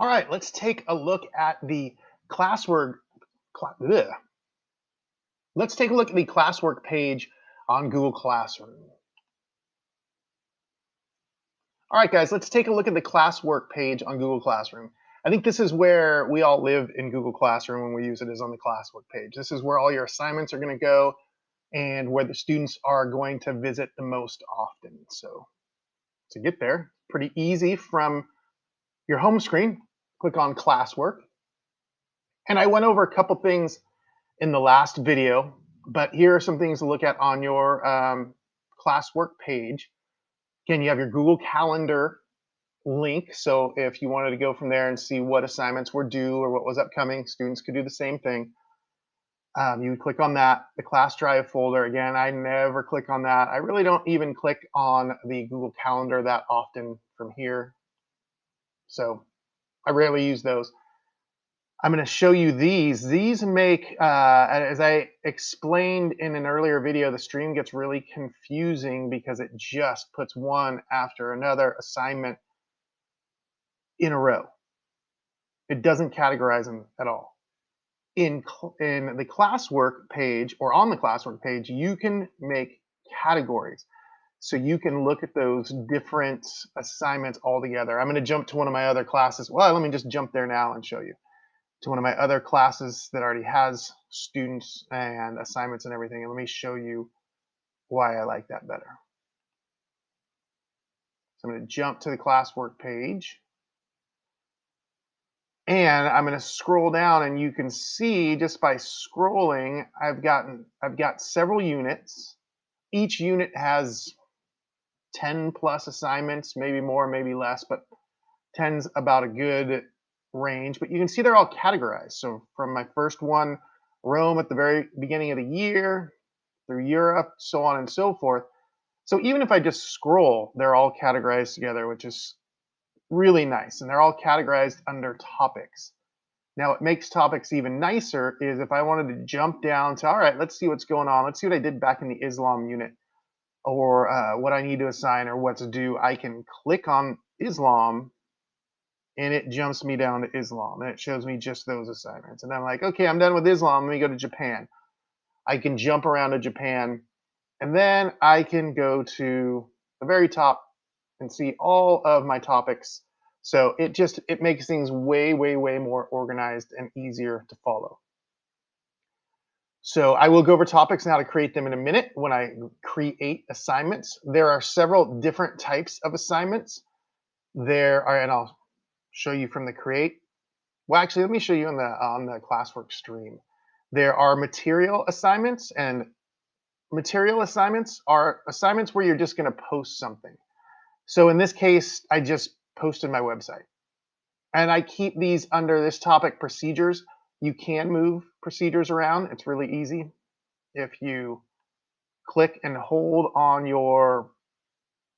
All right, let's take a look at the classwork. Ugh. Let's take a look at the classwork page on Google Classroom. All right, guys, let's take a look at the classwork page on Google Classroom. I think this is where we all live in Google Classroom when we use it is on the classwork page. This is where all your assignments are going to go and where the students are going to visit the most often. So to get there, pretty easy from your home screen. Click on classwork. And I went over a couple things in the last video, but here are some things to look at on your classwork page. Again, you have your Google Calendar link. So if you wanted to go from there and see what assignments were due or what was upcoming, students could do the same thing. You would click on that. The class drive folder, again, I never click on that. I really don't even click on the Google Calendar that often from here. So I rarely use those. I'm going to show you these. These make, as I explained in an earlier video, the stream gets really confusing because it just puts one after another assignment in a row. It doesn't categorize them at all. In the classwork page or on the classwork page, you can make categories. So you can look at those different assignments all together. I'm going to jump to one of my other classes. Well, let me just jump there now and show you. To one of my other classes that already has students and assignments and everything. And let me show you why I like that better. So I'm going to jump to the classwork page. And I'm going to scroll down and you can see just by scrolling, I've got several units. Each unit has 10 plus assignments, maybe more, maybe less, but 10's about a good range, but you can see they're all categorized. So from my first one, Rome at the very beginning of the year, through Europe, so on and so forth. So even if I just scroll, they're all categorized together, which is really nice. And they're all categorized under topics. Now, what makes topics even nicer is if I wanted to jump down to, all right, let's see what's going on. Let's see what I did back in the Islam unit or what I need to assign or what to do. I can click on Islam and it jumps me down to Islam and it shows me just those assignments. And I'm like, okay, I'm done with Islam. Let me go to Japan. I can jump around to Japan and then I can go to the very top and see all of my topics. So it makes things way, way, way more organized and easier to follow. So I will go over topics and how to create them in a minute when I create assignments. There are several different types of assignments. There are, and I'll show you from the create. Well, actually, let me show you on the classwork stream. There are material assignments, and material assignments are assignments where you're just going to post something. So in this case, I just posted my website. And I keep these under this topic procedures. You can move procedures around. It's really easy. If you click and hold on your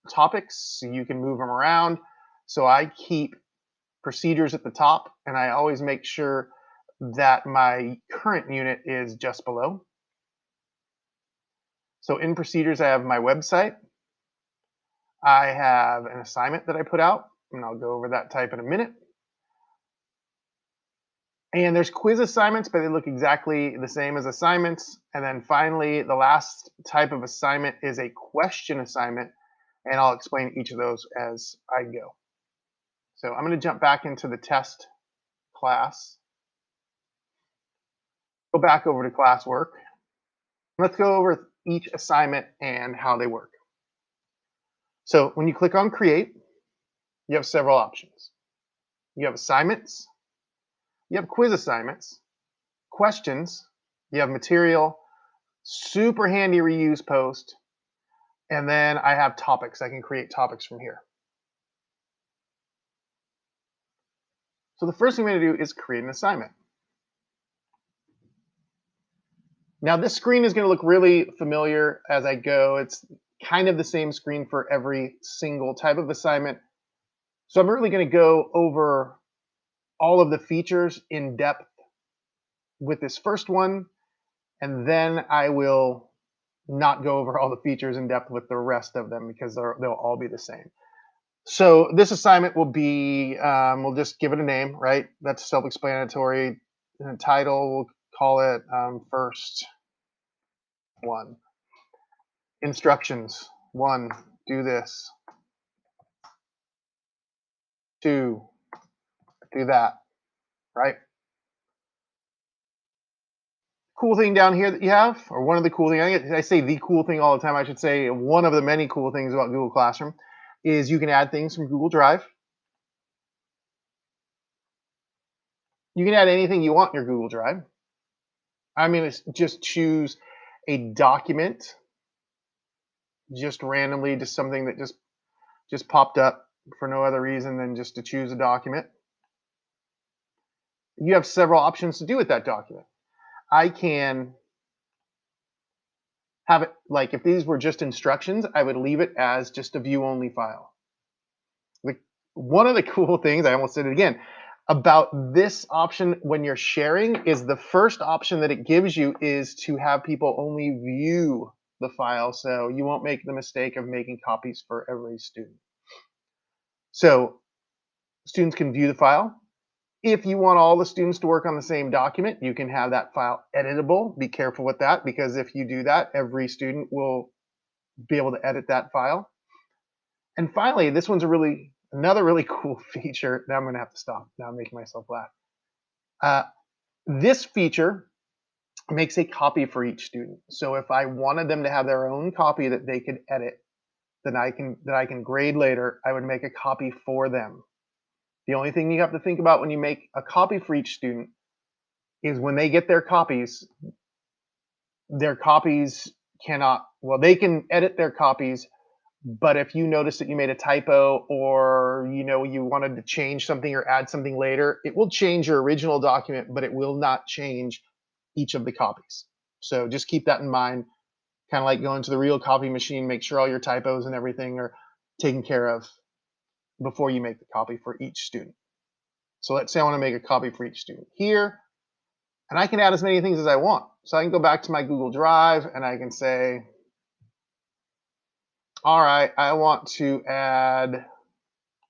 topics, you can move them around. So I keep procedures at the top, and I always make sure that my current unit is just below. So in procedures, I have my website. I have an assignment that I put out, and I'll go over that type in a minute. And there's quiz assignments, but they look exactly the same as assignments. And then finally, the last type of assignment is a question assignment, and I'll explain each of those as I go. So I'm going to jump back into the test class. Go back over to classwork. Let's go over each assignment and how they work. So when you click on create, you have several options. You have assignments, you have quiz assignments, questions, you have material, super handy reuse post, and then I have topics. I can create topics from here. So the first thing I'm going to do is create an assignment. Now this screen is going to look really familiar as I go. It's kind of the same screen for every single type of assignment. So I'm really going to go over all of the features in depth with this first one, and then I will not go over all the features in depth with the rest of them because they'll all be the same. So this assignment will be, we'll just give it a name, right? That's self-explanatory. And title, we'll call it first one. Instructions. One, do this. Two, do that, right? Cool thing down here that you have, or one of the cool things, I say the cool thing all the time, I should say one of the many cool things about Google Classroom is you can add things from Google Drive. You can add anything you want in your Google Drive. I mean, it's just choose a document, just randomly, just something that just popped up for no other reason than just to choose a document. You have several options to do with that document. I can have it like if these were just instructions, I would leave it as just a view only file. Like one of the cool things, I almost said it again, about this option when you're sharing is the first option that it gives you is to have people only view the file, so you won't make the mistake of making copies for every student. So students can view the file. If you want all the students to work on the same document, you can have that file editable. Be careful with that because if you do that, every student will be able to edit that file. And finally, this one's another really cool feature. Now I'm going to have to stop. Now I'm making myself laugh. Uh, this feature makes a copy for each student. So if I wanted them to have their own copy that they could edit, that I can grade later, I would make a copy for them. The only thing you have to think about when you make a copy for each student is when they get their copies cannot, well, they can edit their copies, but if you notice that you made a typo or you wanted to change something or add something later, it will change your original document, but it will not change each of the copies. So just keep that in mind. Kind of like going to the real copy machine, make sure all your typos and everything are taken care of before you make the copy for each student. So let's say I want to make a copy for each student here, and I can add as many things as I want. So I can go back to my Google Drive and I can say, all right, I want to add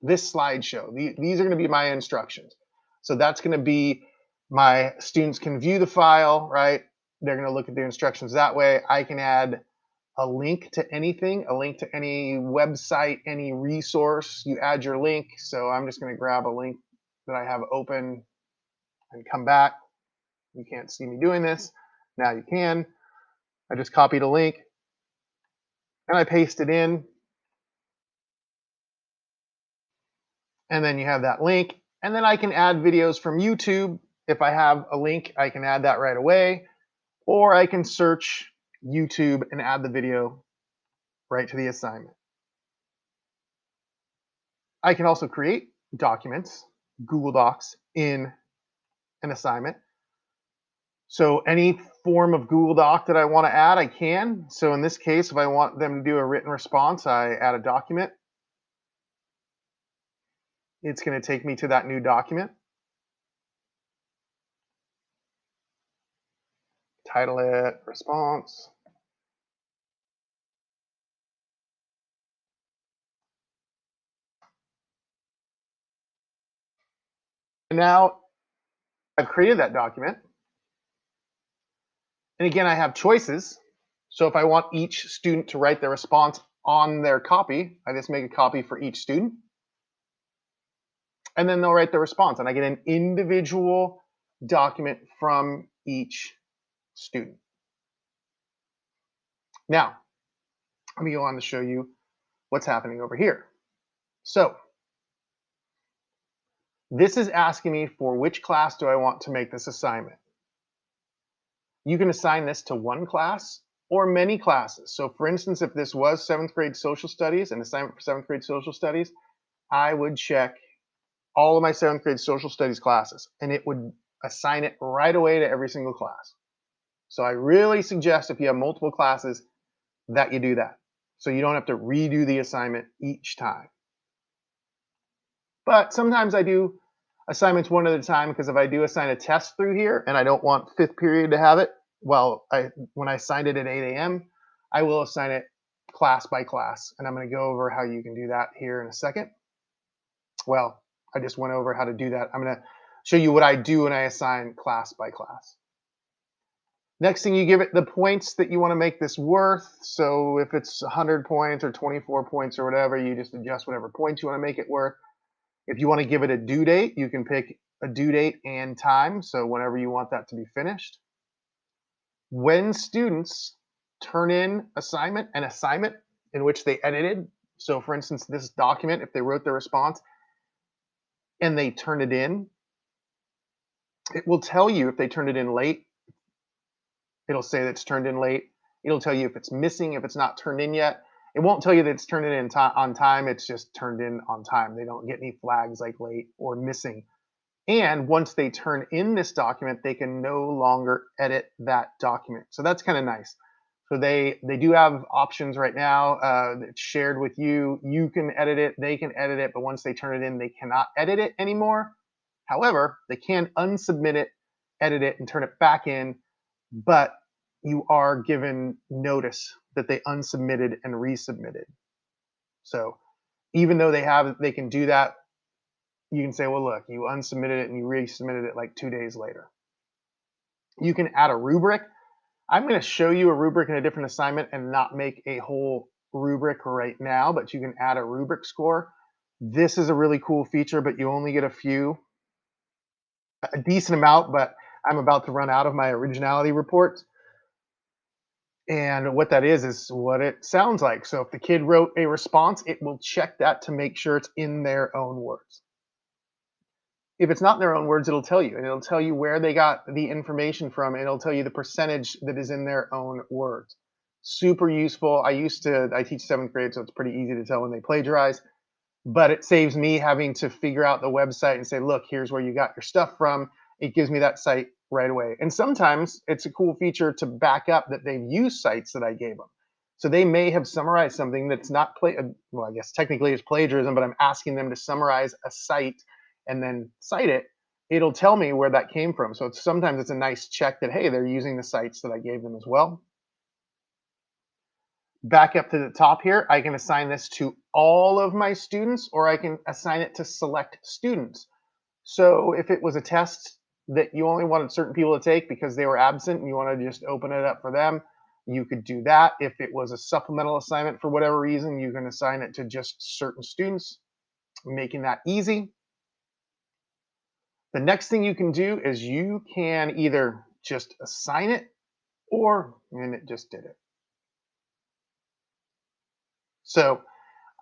this slideshow. These are going to be my instructions. So that's going to be my students can view the file, right? They're going to look at the instructions that way. I can add a link to anything, a link to any website, any resource. You add your link. So I'm just going to grab a link that I have open and come back. You can't see me doing this. Now you can. I just copied a link and I paste it in. And then you have that link. And then I can add videos from YouTube. If I have a link, I can add that right away. Or I can search YouTube and add the video right to the assignment. I can also create documents, Google Docs, in an assignment. So any form of Google Doc that I want to add, I can. So in this case, if I want them to do a written response, I add a document. It's going to take me to that new document. Title it response. And now I've created that document. And again, I have choices. So if I want each student to write their response on their copy, I just make a copy for each student. And then they'll write their response. And I get an individual document from each student. Now, let me go on to show you what's happening over here. So this is asking me for which class do I want to make this assignment. You can assign this to one class or many classes. So for instance, if this was 7th grade social studies, an assignment for 7th grade social studies, I would check all of my 7th grade social studies classes and it would assign it right away to every single class. So I really suggest if you have multiple classes that you do that. So you don't have to redo the assignment each time. But sometimes I do assignments one at a time because if I do assign a test through here and I don't want 5th period to have it, well, when I assigned it at 8 a.m., I will assign it class by class. And I'm going to go over how you can do that here in a second. Well, I just went over how to do that. I'm going to show you what I do when I assign class by class. Next thing, you give it the points that you want to make this worth. So if it's 100 points or 24 points or whatever, you just adjust whatever points you want to make it worth. If you want to give it a due date, you can pick a due date and time. So whenever you want that to be finished. When students turn in an assignment in which they edited. So for instance, this document, if they wrote their response and they turn it in, it will tell you if they turned it in late. It'll say that it's turned in late. It'll tell you if it's missing, if it's not turned in yet. It won't tell you that it's turned in on time. It's just turned in on time. They don't get any flags like late or missing. And once they turn in this document, they can no longer edit that document. So that's kind of nice. So they do have options right now that's shared with you. You can edit it, they can edit it, but once they turn it in, they cannot edit it anymore. However, they can unsubmit it, edit it, and turn it back in, but you are given notice that they unsubmitted and resubmitted. So even though they can do that, you can say, well, look, you unsubmitted it and you resubmitted it like 2 days later. You can add a rubric. I'm going to show you a rubric in a different assignment and not make a whole rubric right now, but you can add a rubric score. This is a really cool feature, but you only get a decent amount, but I'm about to run out of my originality reports. And what that is what it sounds like. So if the kid wrote a response, it will check that to make sure it's in their own words. If it's not in their own words, it'll tell you, and it'll tell you where they got the information from, and it'll tell you the percentage that is in their own words. Super useful. I teach 7th grade, so it's pretty easy to tell when they plagiarize, but it saves me having to figure out the website and say, look, here's where you got your stuff from. It gives me that site right away. And sometimes it's a cool feature to back up that they've used sites that I gave them. So they may have summarized something that's not well, I guess technically it's plagiarism, but I'm asking them to summarize a site and then cite it. It'll tell me where that came from. So sometimes it's a nice check that, hey, they're using the sites that I gave them as well. Back up to the top here, I can assign this to all of my students, or I can assign it to select students. So if it was a test that you only wanted certain people to take because they were absent and you want to just open it up for them, you could do that. If it was a supplemental assignment for whatever reason, you can assign it to just certain students, making that easy. The next thing you can do is you can either just assign it and it just did it. So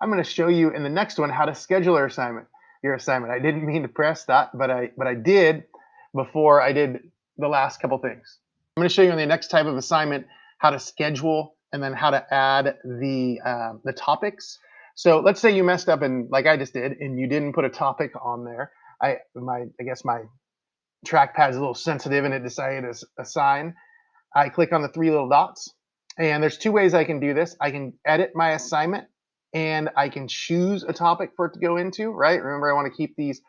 I'm going to show you in the next one how to schedule your assignment. I didn't mean to press that, but I did before I did the last couple things. I'm going to show you in the next type of assignment how to schedule and then how to add the topics. So let's say you messed up and like I just did, and you didn't put a topic on there. I guess my trackpad is a little sensitive and it decided to assign. I click on the 3 little dots, and there's 2 ways I can do this. I can edit my assignment and I can choose a topic for it to go into, right? Remember, I want to keep these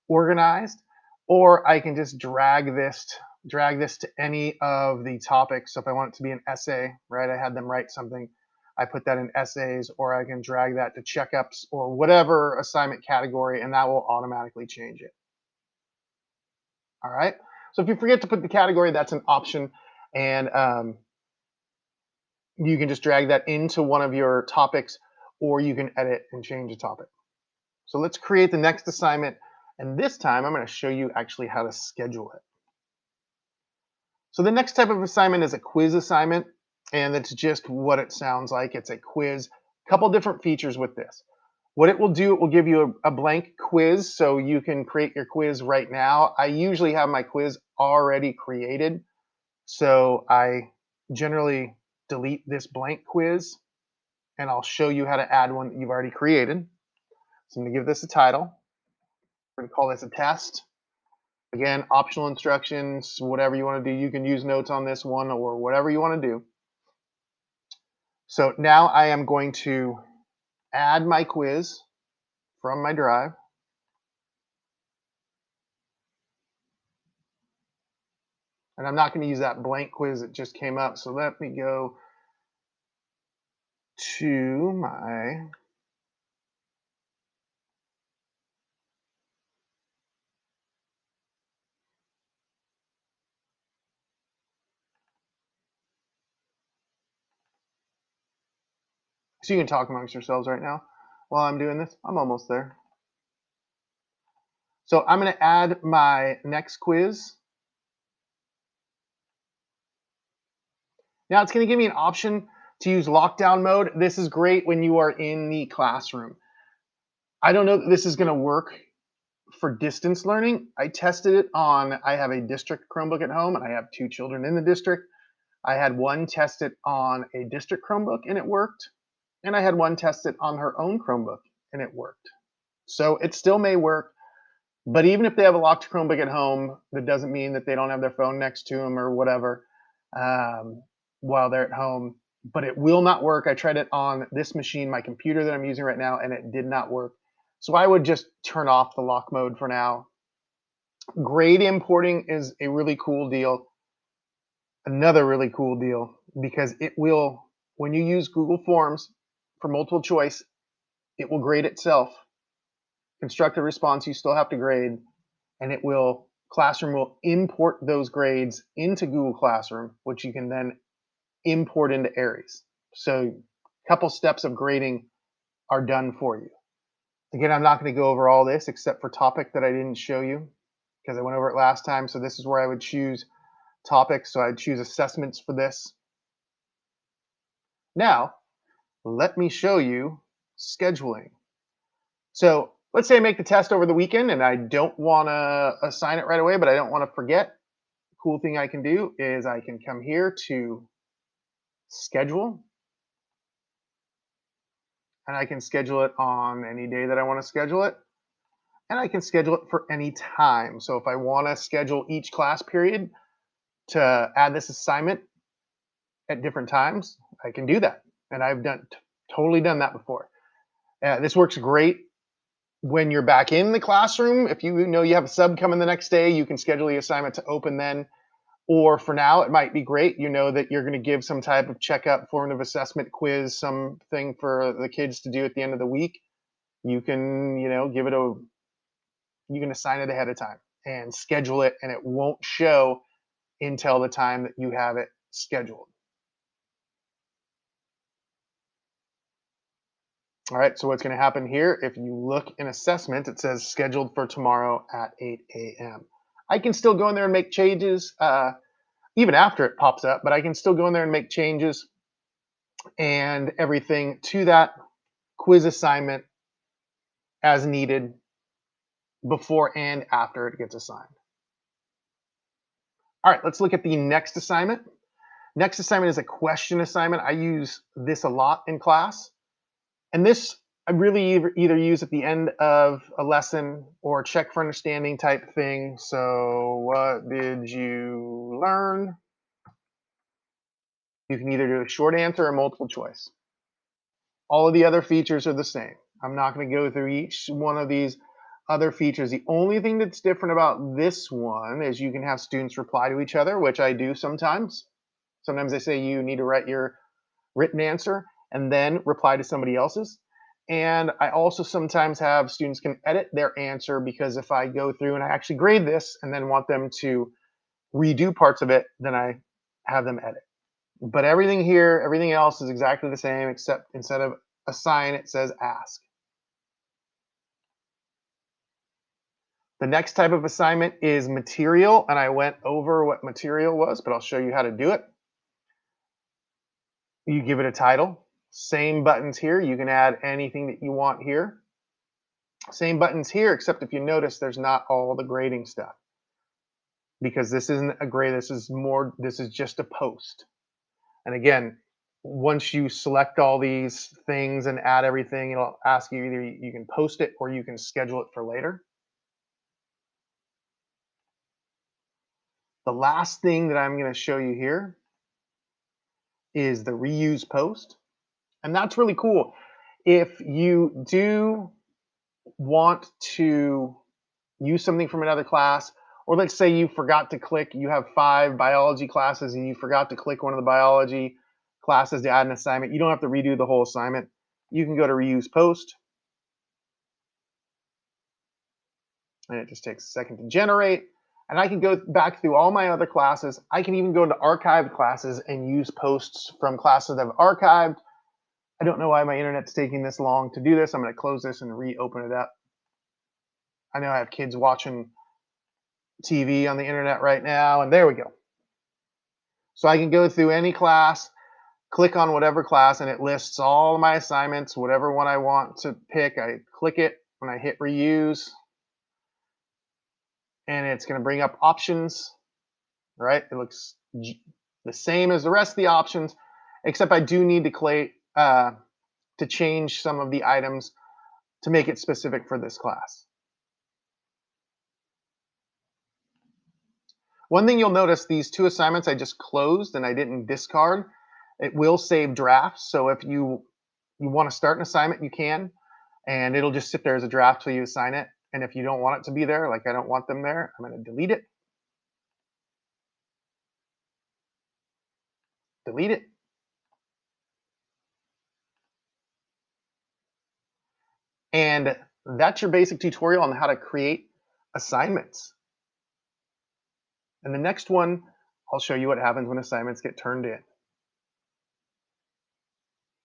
organized, or I can just drag this to any of the topics. So if I want it to be an essay, right? I had them write something. I put that in essays, or I can drag that to checkups or whatever assignment category, and that will automatically change it. All right. So if you forget to put the category, that's an option. And you can just drag that into one of your topics, or you can edit and change the topic. So let's create the next assignment. And this time I'm going to show you actually how to schedule it. So the next type of assignment is a quiz assignment. And it's just what it sounds like. It's a quiz. A couple different features with this. What it will do, it will give you a blank quiz, so you can create your quiz right now. I usually have my quiz already created, so I generally delete this blank quiz, and I'll show you how to add one that you've already created. So I'm going to give this a title. We're going to call this a test. Again, optional instructions, whatever you want to do. You can use notes on this one or whatever you want to do. So now I am going to add my quiz from my drive. And I'm not going to use that blank quiz that just came up. So let me go to my So you can talk amongst yourselves right now while I'm doing this. I'm almost there. So I'm going to add my next quiz. Now it's going to give me an option to use lockdown mode. This is great when you are in the classroom. I don't know that this is going to work for distance learning. I tested it on, I have a district Chromebook at home and I have 2 children in the district. I had one test it on a district Chromebook and it worked. And I had one test it on her own Chromebook and it worked. So it still may work, but even if they have a locked Chromebook at home, that doesn't mean that they don't have their phone next to them or whatever while they're at home. But it will not work. I tried it on this machine, my computer that I'm using right now, and it did not work. So I would just turn off the lock mode for now. Grade importing is a really cool deal. Another really cool deal because it will, when you use Google Forms for multiple choice, it will grade itself. Constructed response, you still have to grade, and it will, Classroom will import those grades into Google Classroom, which you can then import into Aries. So a couple steps of grading are done for you. Again, I'm not going to go over all this except for topic that I didn't show you because I went over it last time. So this is where I would choose topics. So I'd choose assessments for this. Now, let me show you scheduling. So let's say I make the test over the weekend and I don't want to assign it right away, but I don't want to forget. Cool thing I can do is I can come here to schedule and I can schedule it on any day that I want to schedule it. And I can schedule it for any time. So if I want to schedule each class period to add this assignment at different times, I can do that. And I've totally done that before. This works great when you're back in the classroom. If you know you have a sub coming the next day, you can schedule the assignment to open then. Or for now, it might be great. You know that you're going to give some type of checkup, formative assessment quiz, something for the kids to do at the end of the week. You can, you can assign it ahead of time and schedule it, and it won't show until the time that you have it scheduled. All right, so what's going to happen here, if you look in assessment, it says scheduled for tomorrow at 8 a.m. I can still go in there and make changes, even after it pops up, but I can still go in there and make changes and everything to that quiz assignment as needed before and after it gets assigned. All right, let's look at the next assignment. Next assignment is a question assignment. I use this a lot in class. And this I really either use at the end of a lesson or check for understanding type thing. So what did you learn? You can either do a short answer or multiple choice. All of the other features are the same. I'm not going to go through each one of these other features. The only thing that's different about this one is you can have students reply to each other, which I do sometimes. Sometimes they say you need to write your written answer and then reply to somebody else's. And I also sometimes have students can edit their answer because if I go through and I actually grade this and then want them to redo parts of it, then I have them edit. But everything here, everything else is exactly the same except instead of assign, it says ask. The next type of assignment is material, and I went over what material was, but I'll show you how to do it. You give it a title. Same buttons here. You can add anything that you want here. Same buttons here, except if you notice, there's not all the grading stuff. Because this isn't a grade, this is just a post. And again, once you select all these things and add everything, it'll ask you either you can post it or you can schedule it for later. The last thing that I'm going to show you here is the reuse post. And that's really cool. If you do want to use something from another class, or let's say you forgot to click, you have 5 biology classes and you forgot to click one of the biology classes to add an assignment, you don't have to redo the whole assignment. You can go to reuse post, and it just takes a second to generate. And I can go back through all my other classes. I can even go into archived classes and use posts from classes that I've archived I don't know why my internet's taking this long to do this. I'm going to close this and reopen it up. I know I have kids watching TV on the internet right now, and there we go. So I can go through any class, click on whatever class, and it lists all of my assignments, whatever one I want to pick. I click it when I hit reuse, and it's going to bring up options, right? It looks the same as the rest of the options, except I do need to change some of the items to make it specific for this class. One thing you'll notice, these two assignments I just closed and I didn't discard. It will save drafts, so if you want to start an assignment, you can, and it'll just sit there as a draft till you assign it. And if you don't want it to be there, like I don't want them there, I'm going to delete it. Delete it. And that's your basic tutorial on how to create assignments. And the next one, I'll show you what happens when assignments get turned in.